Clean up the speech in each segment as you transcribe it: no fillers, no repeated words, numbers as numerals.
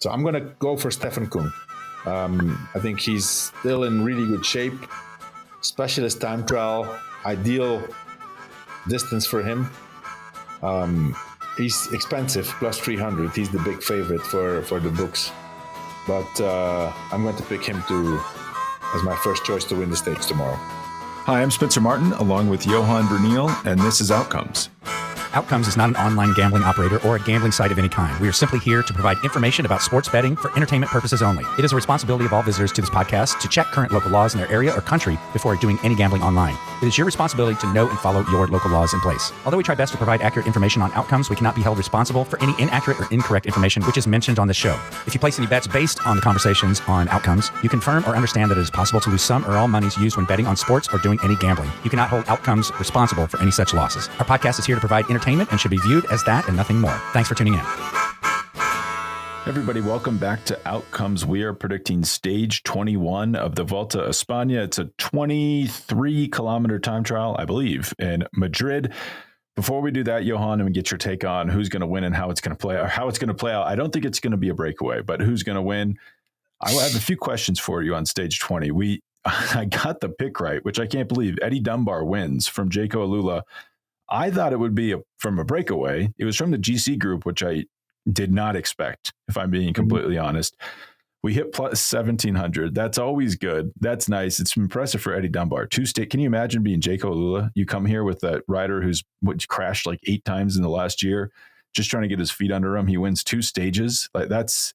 So I'm going to go for Stefan Küng. I think he's still in really good shape. Specialist time trial, ideal distance for him. He's expensive, plus 300. He's the big favorite for the books. But I'm going to pick him as my first choice to win the stage tomorrow. Hi, I'm Spencer Martin, along with Johan Bruyneel, and this is Outcomes. Outcomes is not an online gambling operator or a gambling site of any kind. We are simply here to provide information about sports betting for entertainment purposes only. It is a responsibility of all visitors to this podcast to check current local laws in their area or country before doing any gambling online. It is your responsibility to know and follow your local laws in place. Although we try best to provide accurate information on Outcomes, we cannot be held responsible for any inaccurate or incorrect information which is mentioned on this show. If you place any bets based on the conversations on Outcomes, you confirm or understand that it is possible to lose some or all monies used when betting on sports or doing any gambling. You cannot hold Outcomes responsible for any such losses. Our podcast is here to provide entertainment and should be viewed as that and nothing more. Thanks for tuning in. Everybody, welcome back to Outcomes. We are predicting stage 21 of the Vuelta a España. It's a 23-kilometer time trial, I believe, in Madrid. Before we do that, Johan, and we get your take on who's going to win and how it's going to play out. I don't think it's going to be a breakaway, but who's going to win? I have a few questions for you on stage 20. I got the pick right, which I can't believe. Eddie Dunbar wins from Jaco Alula. I thought it would be from a breakaway. It was from the GC group, which I did not expect, if I'm being completely honest. We hit plus 1,700. That's always good. That's nice. It's impressive for Eddie Dunbar. Can you imagine being Jaco Alula? You come here with a rider who's crashed like 8 times in the last year, just trying to get his feet under him. He wins 2 stages. Like that's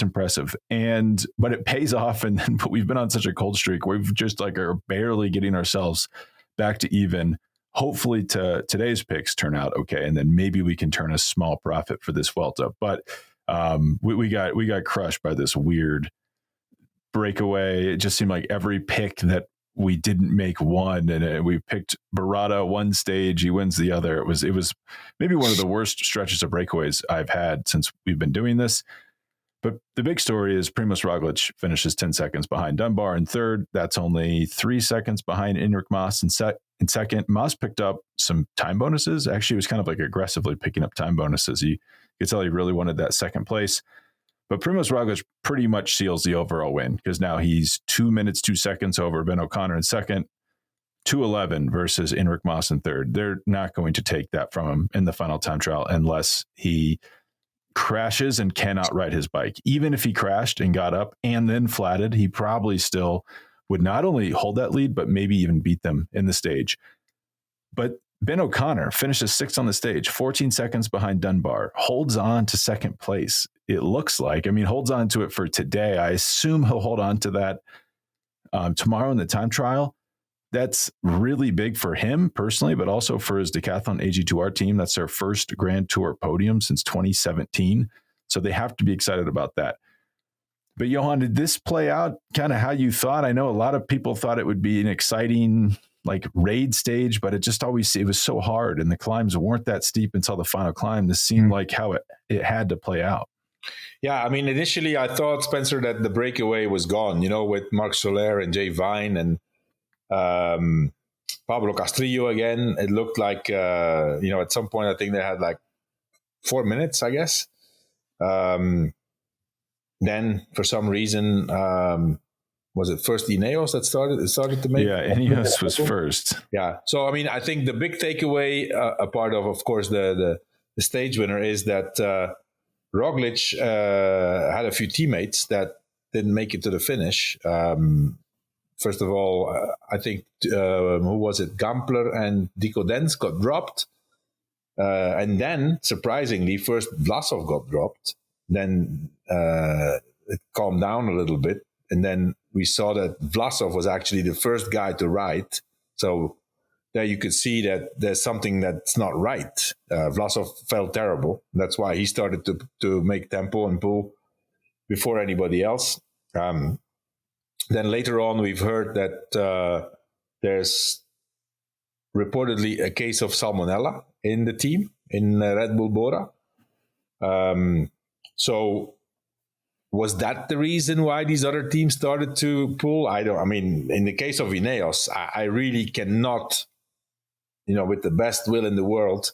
impressive. But it pays off. But we've been on such a cold streak. We've just are barely getting ourselves back to even. Hopefully today's picks turn out okay, and then maybe we can turn a small profit for this Vuelta. But we got crushed by this weird breakaway. It just seemed like every pick that we didn't make won, and we picked Barada one stage, he wins the other. It was maybe one of the worst stretches of breakaways I've had since we've been doing this. But the big story is Primož Roglič finishes 10 seconds behind Dunbar in third. That's only 3 seconds behind Enric Mas in second. Mas picked up some time bonuses. Actually, he was kind of aggressively picking up time bonuses. You could tell he really wanted that second place. But Primož Roglič pretty much seals the overall win because now he's 2 minutes, 2 seconds over Ben O'Connor in second, 2:11 versus Enric Mas in third. They're not going to take that from him in the final time trial unless he crashes and cannot ride his bike. Even if he crashed and got up and then flatted, he probably still would not only hold that lead, but maybe even beat them in the stage. But Ben O'Connor finishes 6th on the stage, 14 seconds behind Dunbar, holds on to second place. It looks like, holds on to it for today. I assume he'll hold on to that tomorrow in the time trial. That's really big for him personally, but also for his Decathlon AG2R team. That's their first Grand Tour podium since 2017. So they have to be excited about that. But Johan, did this play out kind of how you thought? I know a lot of people thought it would be an exciting raid stage, but it was so hard and the climbs weren't that steep until the final climb. This seemed like how it had to play out. Yeah, initially I thought, Spencer, that the breakaway was gone, with Marc Soler and Jay Vine and Pablo Castrillo again. It looked like, at some point I think they had 4 minutes, I guess. Then for some reason, was it first Ineos that started to make? Yeah, Ineos was first. Yeah. So, I think the big takeaway, a part of course, the stage winner is that Roglič had a few teammates that didn't make it to the finish. First of all, I think, who was it? Gampler and Dico Dens got dropped. And then, surprisingly, first Vlasov got dropped. Then it calmed down a little bit. And then we saw that Vlasov was actually the first guy to ride. So there you could see that there's something that's not right. Vlasov felt terrible. That's why he started to make tempo and pull before anybody else. Then later on, we've heard that there's reportedly a case of salmonella in the team, in Red Bull Bora. So was that the reason why these other teams started to pull? In the case of Ineos, I really cannot, with the best will in the world,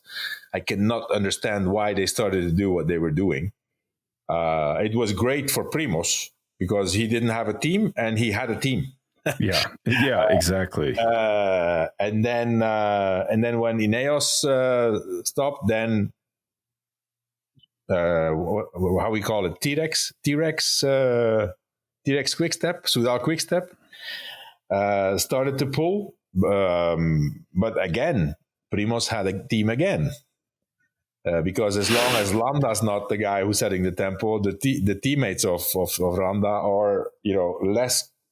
I cannot understand why they started to do what they were doing. It was great for Primož because he didn't have a team and he had a team. Yeah, exactly. And then when Ineos stopped, then how we call it, T-Rex Quickstep, Soudal Quickstep, started to pull. But again, Primož had a team again. Because as long as Landa's not the guy who's setting the tempo, the teammates of Landa are,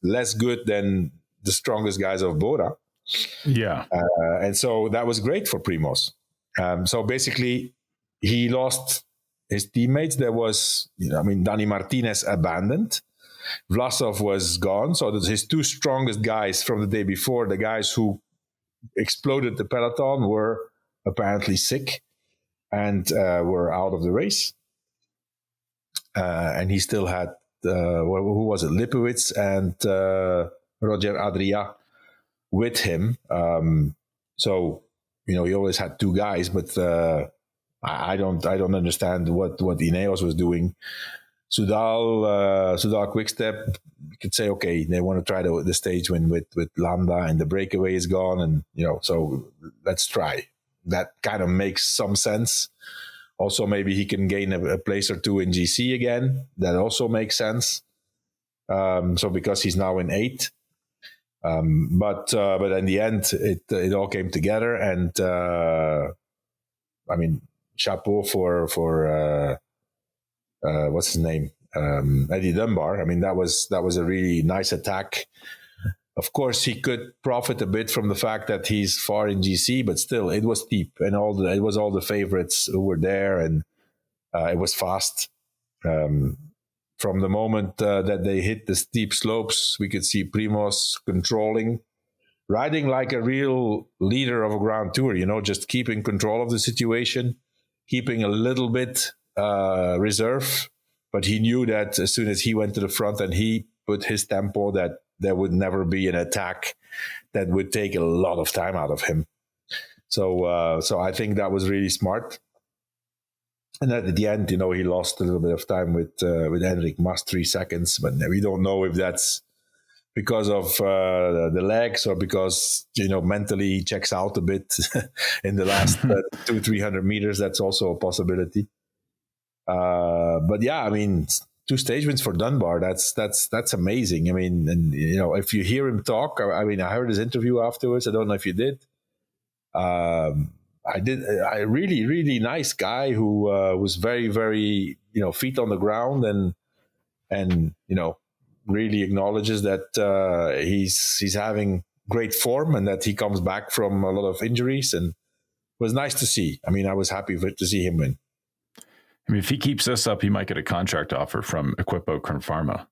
less good than the strongest guys of Bora. Yeah. And so that was great for Primož. So basically, he lost his teammates. There was, Dani Martinez abandoned. Vlasov was gone. So his two strongest guys from the day before, the guys who exploded the peloton, were apparently sick and were out of the race. And he still had, who was it? Lipowitz and Roger Adria with him. So, he always had two guys, but I don't understand what Ineos was doing. Soudal Quickstep, you could say, okay, they want to try the stage win with Landa and the breakaway is gone. And, so let's try. That kind of makes some sense. Also, maybe he can gain a place or two in GC again. That also makes sense. So because he's now in 8th. But in the end, it all came together. And, chapeau for what's his name? Eddie Dunbar. that was a really nice attack. Of course, he could profit a bit from the fact that he's far in GC, but still, it was steep, and it was all the favorites who were there, and it was fast. From the moment that they hit the steep slopes, we could see Primož controlling, riding like a real leader of a Grand Tour. Just keeping control of the situation, keeping a little bit reserve, but he knew that as soon as he went to the front and he put his tempo, that there would never be an attack that would take a lot of time out of him. So I think that was really smart. And at the end, he lost a little bit of time with Enric Mas, 3 seconds, but we don't know if that's because of the legs or because, mentally he checks out a bit in the last 200-300 meters. That's also a possibility. But yeah, 2 stage wins for Dunbar. That's amazing. If you hear him talk, I heard his interview afterwards. I don't know if you did. I did. A really, really nice guy who was very, very, feet on the ground and really acknowledges that he's having great form and that he comes back from a lot of injuries, and it was nice to see. I was happy to see him win. If he keeps this up, he might get a contract offer from Equipo Pharma.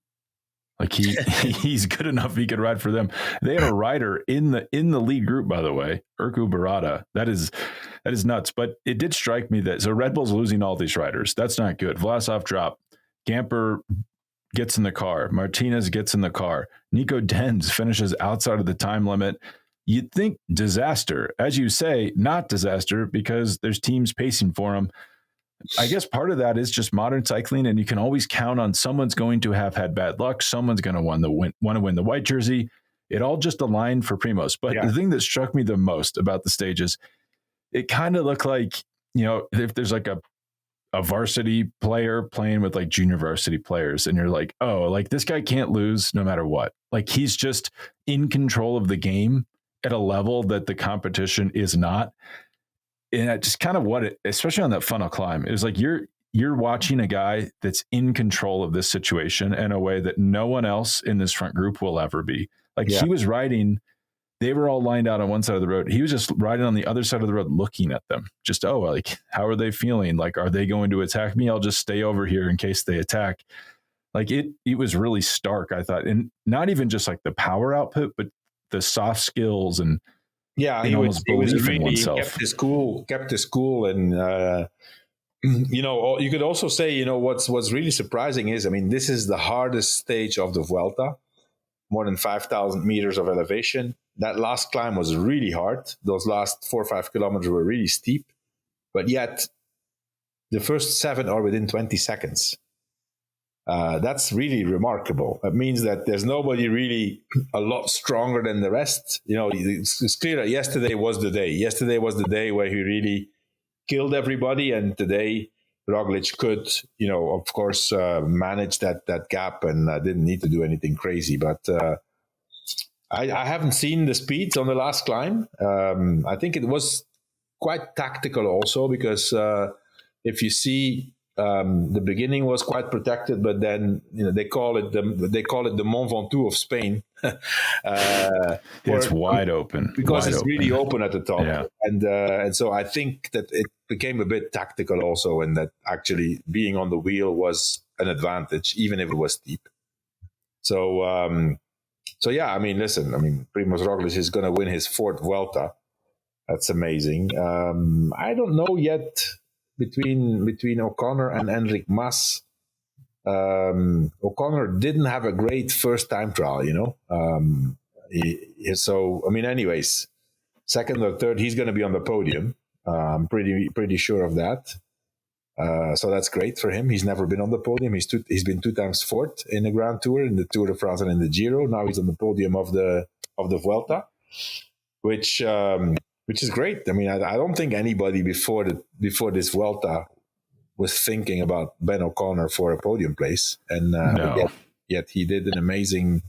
Like he's good enough. He could ride for them. They had a rider in the lead group, by the way, Urku Barada. That is nuts. But it did strike me that so Red Bull's losing all these riders. That's not good. Vlasov dropped. Gamper gets in the car. Martinez gets in the car. Nico Denz finishes outside of the time limit. You'd think disaster. As you say, not disaster because there's teams pacing for him. I guess part of that is just modern cycling, and you can always count on someone's going to have had bad luck. Someone's going to want to win the white jersey. It all just aligned for Primož. But the thing that struck me the most about the stages, it kind of looked like, if there's like a varsity player playing with like junior varsity players, and you're like, oh, like this guy can't lose no matter what. Like he's just in control of the game at a level that the competition is not. And that just kind of especially on that funnel climb, it was like you're watching a guy that's in control of this situation in a way that no one else in this front group will ever be. Like he was riding, they were all lined out on one side of the road. He was just riding on the other side of the road, looking at them. Just, like, how are they feeling? Like, are they going to attack me? I'll just stay over here in case they attack. Like it was really stark, I thought. And not even just like the power output, but the soft skills and, he was really kept his cool, and you could also say, what's really surprising is, this is the hardest stage of the Vuelta, more than 5,000 meters of elevation. That last climb was really hard. Those last 4 or 5 kilometers were really steep, but yet the first 7 are within 20 seconds. That's really remarkable. It means that there's nobody really a lot stronger than the rest. It's clear that yesterday was the day. Yesterday was the day where he really killed everybody, and today Roglič could, of course, manage that gap and didn't need to do anything crazy. But I haven't seen the speeds on the last climb. I think it was quite tactical also, because if you see, the beginning was quite protected, but then they call it the Mont Ventoux of Spain. It's wide open because wide it's really open at the top, yeah. And so I think that it became a bit tactical also, and that actually being on the wheel was an advantage, even if it was steep. So yeah, listen, Primož Roglič is going to win his 4th Vuelta. That's amazing. I don't know yet between O'Connor and Enric Mas. O'Connor didn't have a great first time trial, anyways, 2nd or 3rd, he's going to be on the podium. I'm pretty sure of that. So that's great for him. He's never been on the podium. He's been 2 times 4th in the Grand Tour, in the Tour de France and in the Giro. Now he's on the podium of the Vuelta, which is great. I don't think anybody before this Vuelta was thinking about Ben O'Connor for a podium place, and no. yet he did an amazing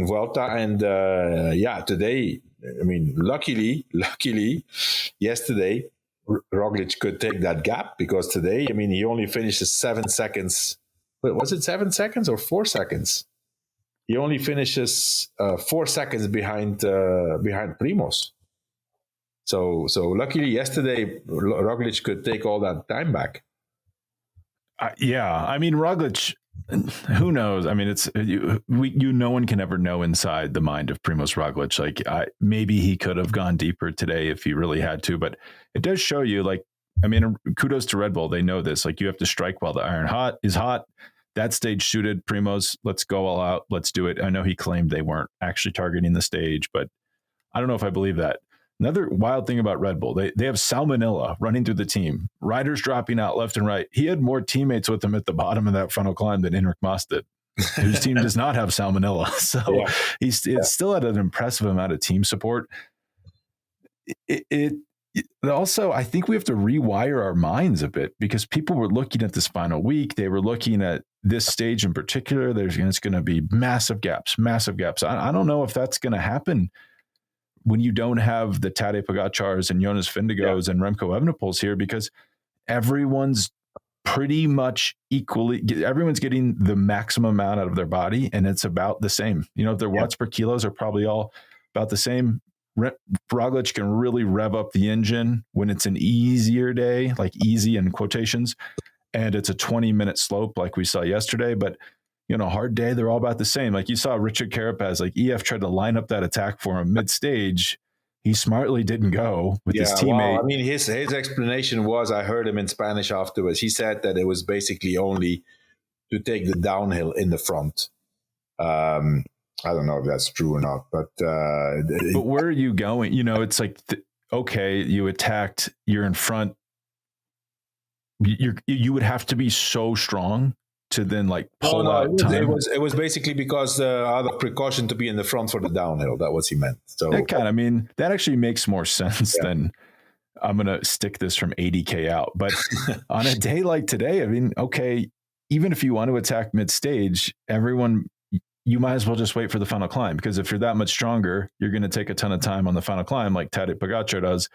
Vuelta. And today, luckily, yesterday Roglič could take that gap, because today, he only finishes 7 seconds. Wait, was it 7 seconds or 4 seconds? He only finishes 4 seconds behind Primož. So luckily yesterday Roglič could take all that time back. Roglič, who knows? No one can ever know inside the mind of Primož Roglič. Maybe he could have gone deeper today if he really had to, but it does show you, kudos to Red Bull. They know this. You have to strike while the iron is hot. That stage suited Primož. Let's go all out. Let's do it. I know he claimed they weren't actually targeting the stage, but I don't know if I believe that. Another wild thing about Red Bull, they have salmonella running through the team. Riders dropping out left and right. He had more teammates with him at the bottom of that final climb than Enric Mas did, whose team does not have salmonella. So he's still at an impressive amount of team support. Also, I think we have to rewire our minds a bit, because people were looking at this final week. They were looking at this stage in particular. It's going to be massive gaps. I don't know if that's going to happen when you don't have the Tadej Pogačars and Jonas Vingegaards and Remco Evenepoels here, because everyone's pretty much everyone's getting the maximum amount out of their body, and it's about the same. Their watts per kilos are probably all about the same. Roglič can really rev up the engine when it's an easier day, easy in quotations, and it's a 20-minute slope like we saw yesterday. But hard day, they're all about the same. You saw Richard Carapaz, EF tried to line up that attack for him mid-stage. He smartly didn't go with his teammate. Well, his explanation was, I heard him in Spanish afterwards. He said that it was basically only to take the downhill in the front. I don't know if that's true or not, but where are you going? It's okay, you attacked, you're in front. You would have to be so strong to then pull out time. It was basically because out of precaution to be in the front for the downhill. That was he meant. So that actually makes more sense than I'm going to stick this from 80K out. But on a day like today, okay, even if you want to attack mid-stage, you might as well just wait for the final climb, because if you're that much stronger, you're going to take a ton of time on the final climb like Tadej Pogačar does.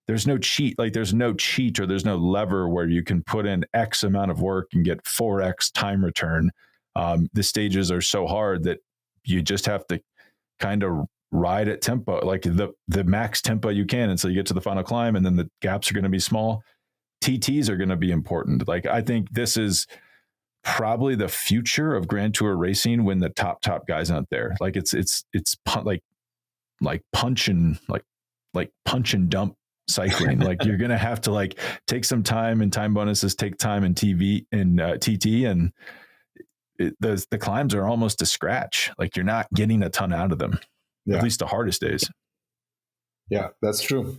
There's no cheat, there's no cheat or there's no lever where you can put in X amount of work and get 4X time return. The stages are so hard that you just have to kind of ride at tempo, the max tempo you can until you get to the final climb, and then the gaps are going to be small. TTs are going to be important. I think this is probably the future of Grand Tour racing when the top guys aren't there. It's punch and dump cycling. You're going to have to take some time and time bonuses, take time in TV and TT, and the climbs are almost a scratch. You're not getting a ton out of them, at least the hardest days. Yeah, that's true.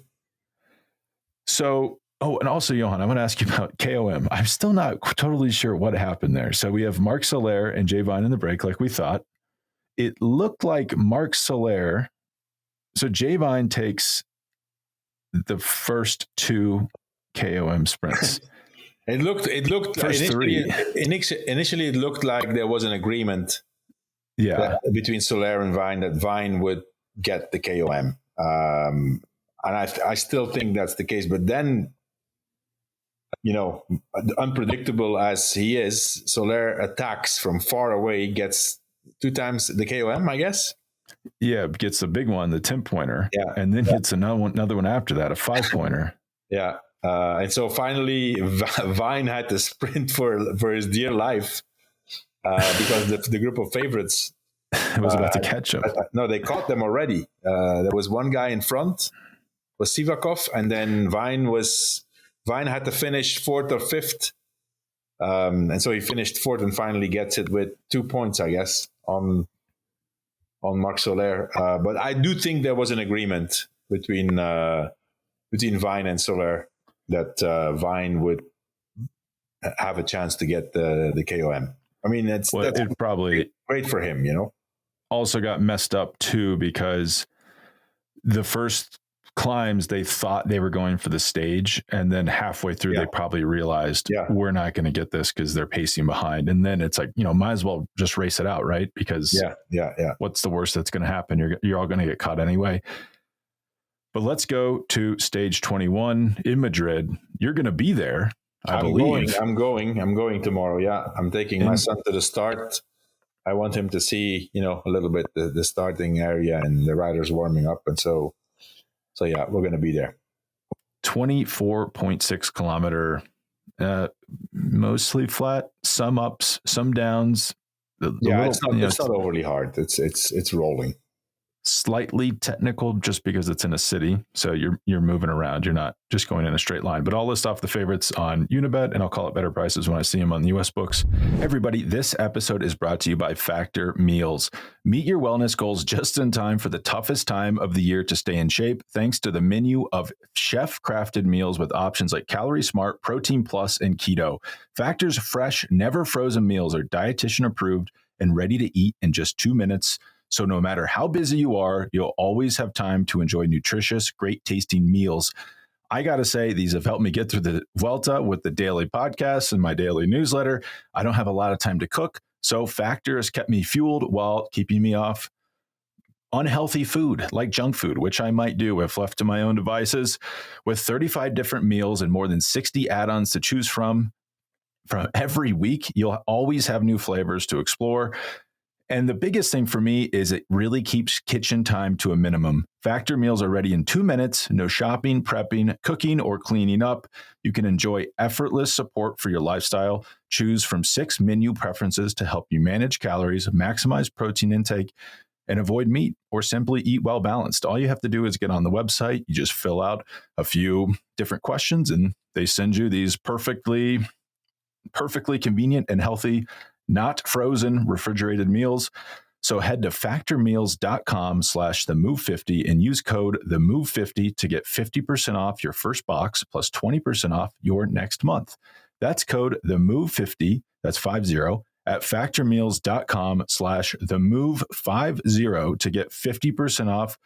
So Oh, and also, Johan, I want to ask you about KOM. I'm still not totally sure what happened there. So we have Marc Soler and Jay Vine in the break, like we thought. It looked like Marc Soler. So Jay Vine takes the first 2 KOM sprints. It looked First initially, 3. Initially, it looked like there was an agreement between Soler and Vine that Vine would get the KOM. And I still think that's the case. But then, unpredictable as he is, Soler attacks from far away, gets 2 times the KOM, I guess. Yeah, gets the big one, the 10-pointer. Yeah. And then hits another one after that, a 5-pointer. Yeah. And so finally, Vine had to sprint for his dear life because the group of favorites was about to catch him. No, they caught them already. There was one guy in front, was Sivakov, and then Vine had to finish 4th or 5th. And so he finished 4th and finally gets it with 2 points, I guess, on Marc Soler. But I do think there was an agreement between Vine and Soler that Vine would have a chance to get the KOM. I mean, that's probably great for him, Also got messed up too, because the first climbs they thought they were going for the stage, and then halfway through they probably realized we're not going to get this because they're pacing behind. And then it's like, might as well just race it out, right? Because what's the worst that's going to happen? You're all going to get caught anyway. But let's go to stage 21 in Madrid. You're going to be there, I believe. I'm going tomorrow. Yeah, I'm taking my son to the start. I want him to see, a little bit the starting area and the riders warming up. And so yeah, we're going to be there. 24.6 kilometer, mostly flat, some ups, some downs. It's not overly hard. It's rolling. Slightly technical just because it's in a city, so you're moving around. You're not just going in a straight line. But I'll list off the favorites on Unibet, and I'll call it better prices when I see them on the US books. Everybody, this episode is brought to you by Factor Meals. Meet your wellness goals just in time for the toughest time of the year to stay in shape, thanks to the menu of chef-crafted meals with options like Calorie Smart, Protein Plus, and Keto. Factor's fresh, never frozen meals are dietitian approved and ready to eat in just 2 minutes. So no matter how busy you are, you'll always have time to enjoy nutritious, great tasting meals. I got to say, these have helped me get through the Vuelta with the daily podcasts and my daily newsletter. I don't have a lot of time to cook, so Factor has kept me fueled while keeping me off unhealthy food like junk food, which I might do if left to my own devices. With 35 different meals and more than 60 add-ons to choose from every week, you'll always have new flavors to explore. And the biggest thing for me is it really keeps kitchen time to a minimum. Factor meals are ready in 2 minutes, no shopping, prepping, cooking, or cleaning up. You can enjoy effortless support for your lifestyle. Choose from 6 menu preferences to help you manage calories, maximize protein intake, and avoid meat, or simply eat well balanced. All you have to do is get on the website. You just fill out a few different questions, and they send you these perfectly convenient and healthy, not frozen, refrigerated meals. So head to factormeals.com/themove50 and use code themove50 to get 50% off your first box plus 20% off your next month. That's code themove50, that's 50, at factormeals.com/themove50 to get 50% off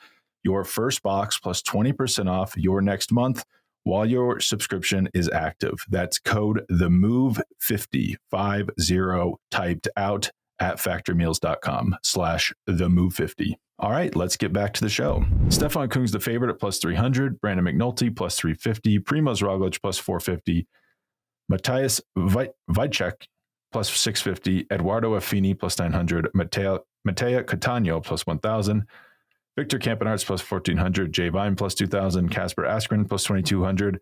your first box plus 20% off your next month while your subscription is active. That's code THEMOVE50, 50, typed out at factormeals.com/themove50. All right, let's get back to the show. Stefan Kung's the favorite at plus 300, Brandon McNulty plus 350, Primož Roglič plus 450, Matthias Vajcek plus 650, Eduardo Affini plus 900, Matteo Cattaneo plus 1,000, Victor Campenaerts plus 1,400, Jay Vine plus 2,000, Casper Askren plus 2,200.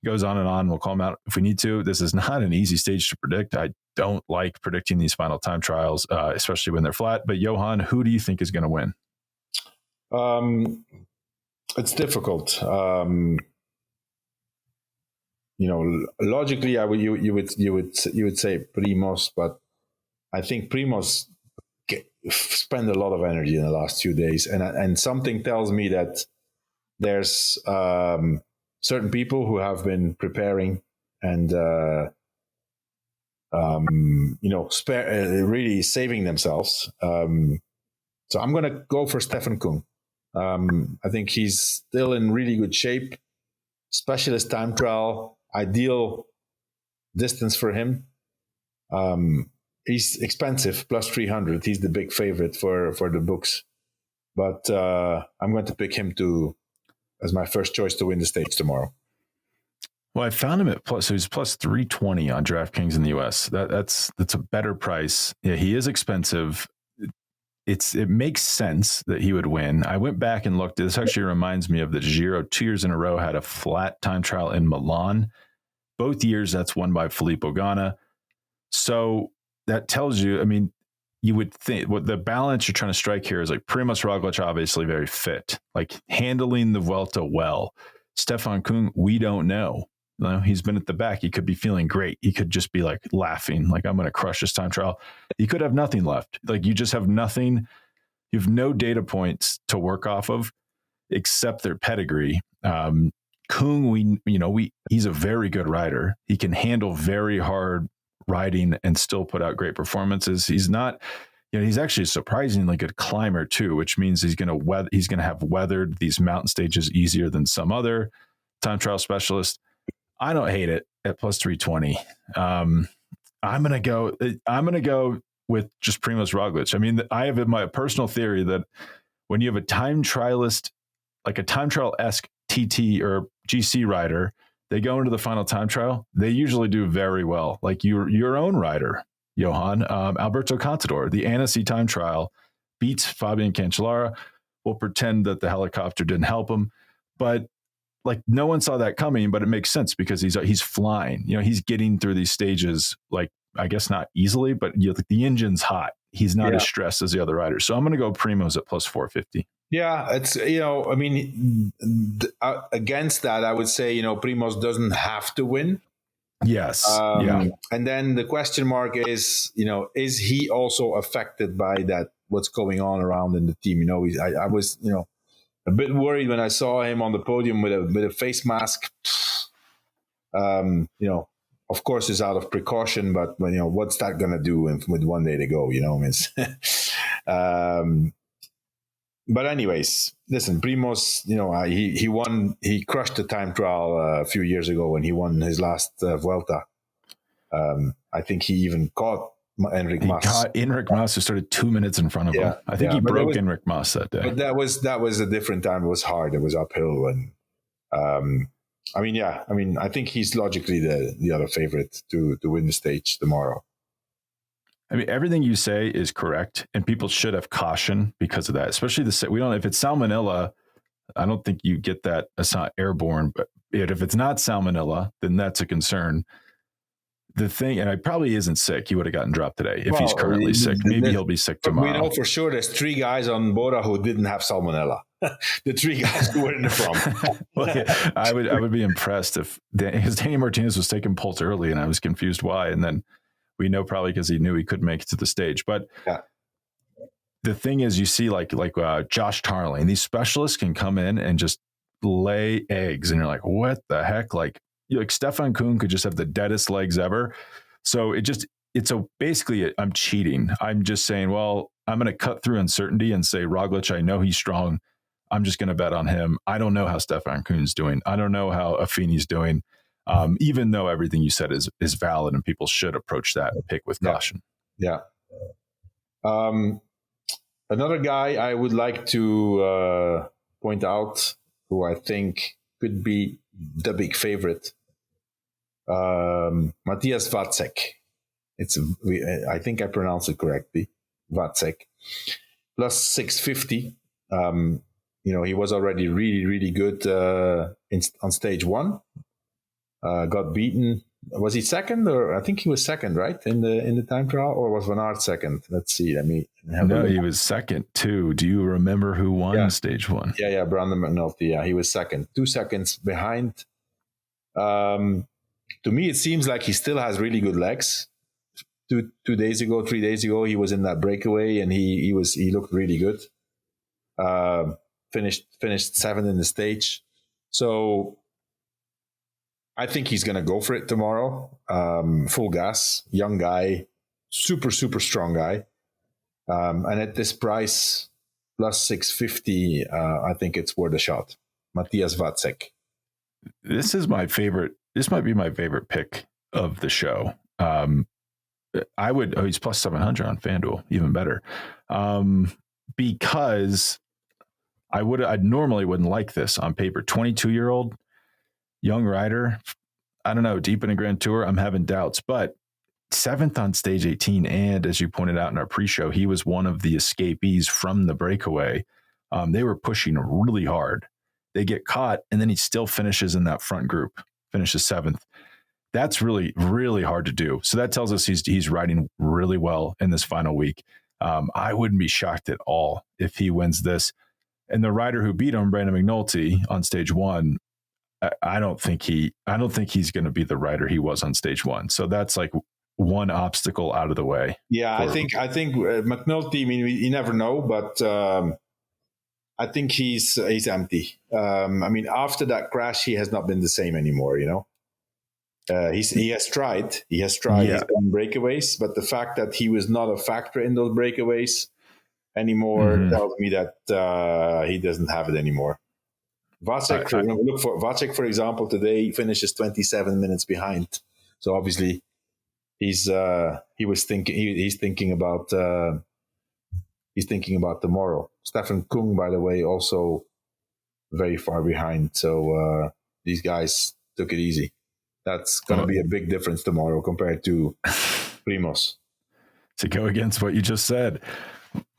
Goes on and on. We'll call them out if we need to. This is not an easy stage to predict. I don't like predicting these final time trials, especially when they're flat. But Johan, who do you think is going to win? It's difficult. Logically, you would say Primož, but I think Primož spend a lot of energy in the last few days, and something tells me that there's certain people who have been preparing and really saving themselves. So I'm going to go for Stefan Kung. I think he's still in really good shape. Specialist time trial, ideal distance for him. He's expensive, plus 300. He's the big favorite for the books. But I'm going to pick him as my first choice to win the stage tomorrow. Well, I found him so he's plus 320 on DraftKings in the US. That's a better price. Yeah, he is expensive. It makes sense that he would win. I went back and looked. This actually reminds me of the Giro 2 years in a row, had a flat time trial in Milan. Both years that's won by Filippo Ganna. So that tells you, I mean, you would think what the balance you're trying to strike here is like Primož Roglič, obviously very fit, like handling the Vuelta well. Stefan Kung, we don't know. You know, he's been at the back. He could be feeling great. He could just be like laughing, like I'm going to crush this time trial. He could have nothing left. Like you just have nothing. You have no data points to work off of except their pedigree. Kung, he's a very good rider. He can handle very hard riding and still put out great performances. He's not, he's actually a surprisingly good climber too, which means he's going to have weathered these mountain stages easier than some other time trial specialists. I don't hate it at plus 320. I'm going to go with just Primož Roglič. I mean, I have my personal theory that when you have a time trialist, like a time trial-esque TT or GC rider, they go into the final time trial, they usually do very well. Like your own rider, Johan, Alberto Contador, the Annecy time trial beats Fabian Cancellara. We'll pretend that the helicopter didn't help him, but like no one saw that coming, but it makes sense because he's flying. He's getting through these stages, like I guess not easily, but the engine's hot. He's not as stressed as the other riders. So I'm going to go Primož at plus 450. Yeah, it's, I mean, against that, I would say, Primož doesn't have to win. Yes. And then the question mark is, is he also affected by that, what's going on around in the team? I was, a bit worried when I saw him on the podium with a face mask. Of course, it's out of precaution, but what's that going to do with one day to go? But anyways, listen, Primož, he won. He crushed the time trial a few years ago when he won his last Vuelta. I think he even caught Enric Mas. He caught Enric Mas, who started 2 minutes in front of him. I think he broke Enric Mas that day. But that was a different time. It was hard. It was uphill, and I think he's logically the other favorite to win the stage tomorrow. I mean, everything you say is correct, and people should have caution because of that. Especially if it's salmonella, I don't think you get that. It's not airborne, but if it's not salmonella, then that's a concern. The thing, and I probably isn't sick. He would have gotten dropped today if he's currently sick. Maybe he'll be sick tomorrow. We know for sure there's 3 guys on Bora who didn't have salmonella. The 3 guys who were in the front. Well, yeah, I would be impressed because Danny Martinez was taking Pulse early, and I was confused why, and then. We know probably because he knew he couldn't make it to the stage. But the thing is, you see like Josh Tarling, these specialists can come in and just lay eggs. And you're like, what the heck? Like Stefan Kung could just have the deadest legs ever. So basically I'm cheating. I'm just saying, well, I'm going to cut through uncertainty and say, Roglič, I know he's strong. I'm just going to bet on him. I don't know how Stefan Kung's doing. I don't know how Affini's doing. Even though everything you said is valid and people should approach that pick with caution. Yeah. Another guy I would like to point out who I think could be the big favorite, Matthias Vacek. I think I pronounced it correctly, Vacek. Plus 650. He was already really, really good on stage 1. Got beaten. Was he second, or I think he was second, right, in the time trial, or was Van Aert second? Let's see. No, he was second too. Do you remember who won stage 1? Yeah, Brandon McNulty. Yeah, he was second, 2 seconds behind. To me, it seems like he still has really good legs. 3 days ago, he was in that breakaway, and he looked really good. Finished 7th in the stage. So. I think he's going to go for it tomorrow. Full gas, young guy, super, super strong guy. And at this price, plus 650, I think it's worth a shot. Matthias Vácek. This is my favorite. This might be my favorite pick of the show. He's plus 700 on FanDuel, even better. Because I normally wouldn't like this on paper. 22-year-old young rider. I don't know, deep in a Grand Tour, I'm having doubts, but 7th on stage 18. And as you pointed out in our pre-show, he was one of the escapees from the breakaway. They were pushing really hard. They get caught, and then he still finishes in that front group, finishes 7th. That's really, really hard to do. So that tells us he's riding really well in this final week. I wouldn't be shocked at all if he wins this. And the rider who beat him, Brandon McNulty, on stage 1, I don't think he's going to be the rider he was on stage 1. So that's like one obstacle out of the way. Yeah, I think McNulty. I mean, you never know, but I think he's empty. I mean, after that crash, he has not been the same anymore. You know, he has tried. He has tried his own breakaways, but the fact that he was not a factor in those breakaways anymore tells me that he doesn't have it anymore. Vácek, for example, today finishes 27 minutes behind. So obviously, he's thinking about tomorrow. Stefan Kung, by the way, also very far behind. So these guys took it easy. That's going to be a big difference tomorrow compared to Primož. To go against what you just said,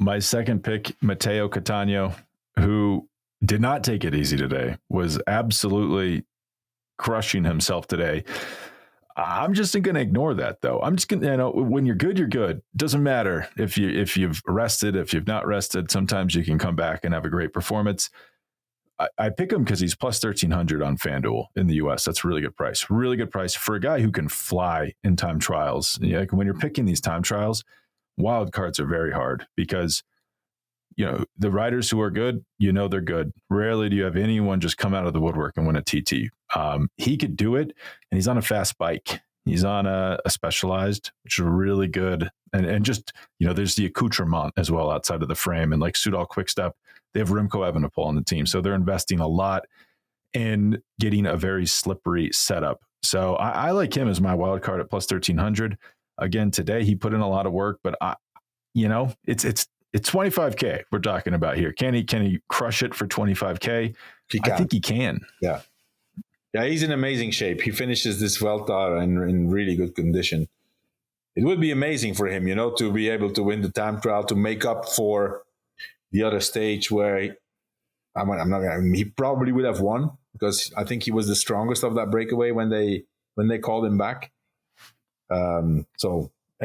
my second pick, Matteo Cattaneo, who did not take it easy today, was absolutely crushing himself today. I'm just going to ignore that, though. I'm just going to, when you're good, you're good. Doesn't matter if you've rested, if you've not rested. Sometimes you can come back and have a great performance. I pick him because he's plus 1,300 on FanDuel in the U.S. That's a really good price. Really good price for a guy who can fly in time trials. Like when you're picking these time trials, wild cards are very hard because the riders who are good, they're good. Rarely do you have anyone just come out of the woodwork and win a TT. He could do it, and he's on a fast bike. He's on a Specialized, which is really good. And just, there's the accoutrement as well outside of the frame. And like Soudal Quickstep, they have Remco Evenepoel on the team. So they're investing a lot in getting a very slippery setup. So I like him as my wild card at plus 1,300. Again, today he put in a lot of work, but it's 25K we're talking about here. Can he crush it for 25K? I think he can. Yeah. Yeah, he's in amazing shape. He finishes this Vuelta in really good condition. It would be amazing for him, to be able to win the time trial, to make up for the other stage where he probably would have won, because I think he was the strongest of that breakaway when they called him back. And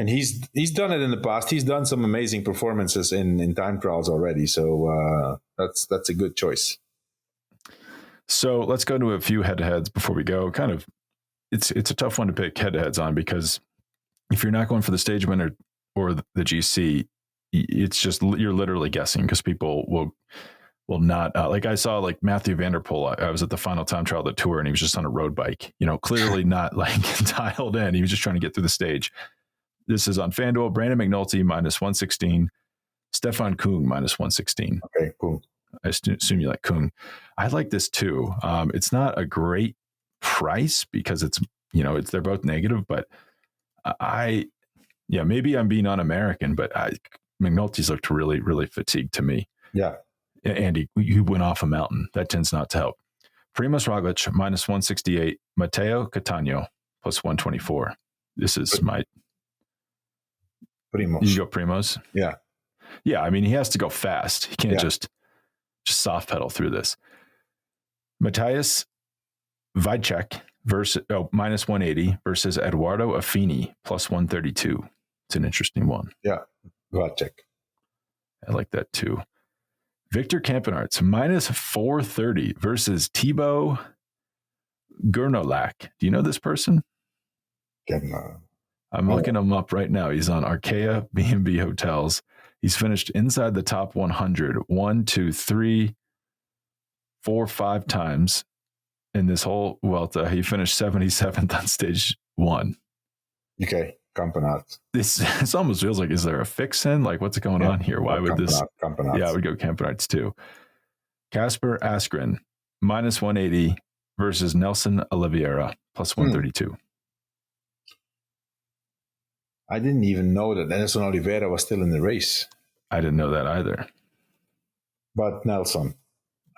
he's done it in the past. He's done some amazing performances in time trials already. So that's a good choice. So let's go to a few head-to-heads before we go. Kind of, it's a tough one to pick head-to-heads on, because if you're not going for the stage winner or the GC, it's just you're literally guessing, because people will not. Like I saw like Mathieu van der Poel. I was at the final time trial of the Tour, and he was just on a road bike. Clearly not like dialed in. He was just trying to get through the stage. This is on FanDuel. Brandon McNulty minus 116. Stefan Kung minus 116. Okay, cool. I assume you like Kung. I like this too. It's not a great price because they're both negative, but maybe I'm being un-American, but McNulty's looked really, really fatigued to me. Yeah. Andy, you went off a mountain. That tends not to help. Primož Roglič minus 168. Matteo Cattaneo plus 124. This is my Primož. You go Primož? Yeah. Yeah, I mean, he has to go fast. He can't just soft pedal through this. Matthias Vácek minus 180 versus Eduardo Affini plus 132. It's an interesting one. Yeah, Vácek. I like that too. Victor Campenaerts minus 430 versus Thibaut Gernolac. Do you know this person? I'm looking him up right now. He's on Arkea B&B Hotels. He's finished inside the top 100 1, 2, 3, 4, 5 times. in this whole Vuelta. He finished 77th on stage 1. Okay, Campeonato. This almost feels like, is there a fix in? Like, what's going on here? Why would this? Campeonato. Yeah, I would go Campeonato too. Casper Askren, minus 180 versus Nelson Oliveira, plus 132. I didn't even know that Nelson Oliveira was still in the race. I didn't know that either. But Nelson.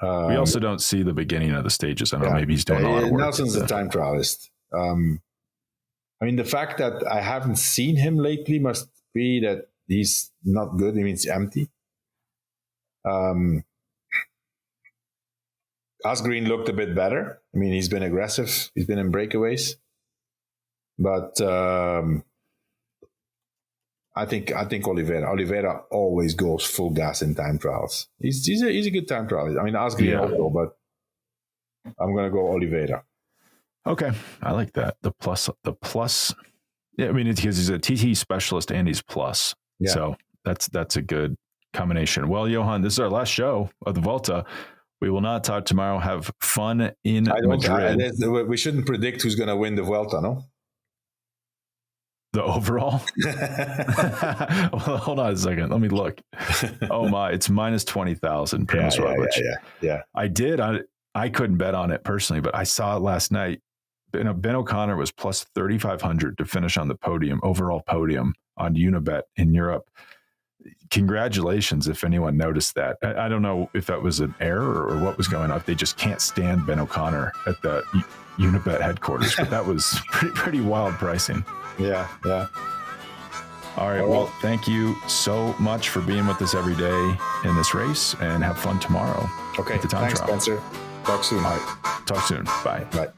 We also don't see the beginning of the stages. I don't know, maybe he's doing a lot of work. Nelson's a time trialist. I mean, the fact that I haven't seen him lately must be that he's not good. I mean, it's empty. Asgreen looked a bit better. I mean, he's been aggressive. He's been in breakaways. But I think Oliveira always goes full gas in time trials. He's a good time trialist. I mean, Asgreen also, but I'm going to go Oliveira. Okay, I like that. The plus. Yeah, I mean, because he's a TT specialist and he's plus. Yeah. So that's a good combination. Well, Johan, this is our last show of the Vuelta. We will not talk tomorrow. Have fun in Madrid. We shouldn't predict who's going to win the Vuelta, no? The overall? Well, hold on a second. Let me look. Oh my, it's minus 20,000. Primož Roglič. Yeah. I couldn't bet on it personally, but I saw it last night. Ben O'Connor was plus 3,500 to finish on the podium, overall podium on Unibet in Europe. Congratulations if anyone noticed that. I don't know if that was an error or what was going on. If they just can't stand Ben O'Connor at the Unibet headquarters, but that was pretty wild pricing. Yeah. All right. Well, thank you so much for being with us every day in this race, and have fun tomorrow. Okay. Thanks, Spencer. Talk soon. All right. Talk soon. Bye. Bye.